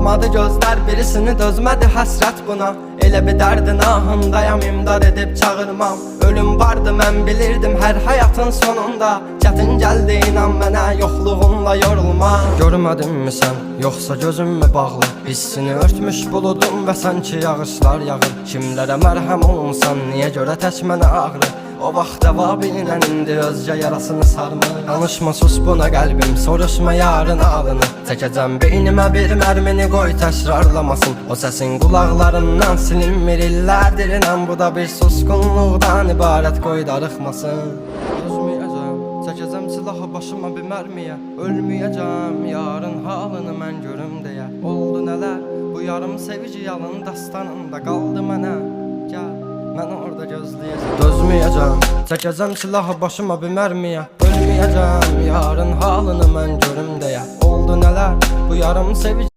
Doymadı gözler, birisini dözmədi həsrət buna. Elə bir dərdin ahındayam, imdad edib çağırmam. Ölüm vardı, mən bilirdim hər həyatın sonunda. Çətin gəldi, inan mənə, yoxluğunla yorulma. Görmədinmi sən, yoxsa gözüm mü bağlı? Hissini örtmüş buludum və sanki yağışlar yağır. Kimlərə mərhəm olunsan, niyə görə tək mənə ağrı? O vaxt cavabinlə indi özcə yarasını sarmır. Danışma, sus buna qəlbim, soruşma yarın alını. Çəkəcəm beynimə bir mərmini, qoy təkrarlamasın. O səsin qulaqlarından silinmir illərdir, inan bu da bir susqunluqdan ibarət, qoy darıxmasın. Özməyəcəm, çəkəcəm silahı başıma bir mərmiyə. Ölməyəcəm, yarın halını mən görüm deyə. Oldu nələr, bu yarım sevici yalın dastanında qaldı mənə. Gəl, mən orada gözləyəcəm. Dözməyəcəm, çəkəcəm silahı başıma bir mərmiyə. Ölməyəcəm, yarın halını mən görüm deyə. Oldu nələr, bu yarım sevici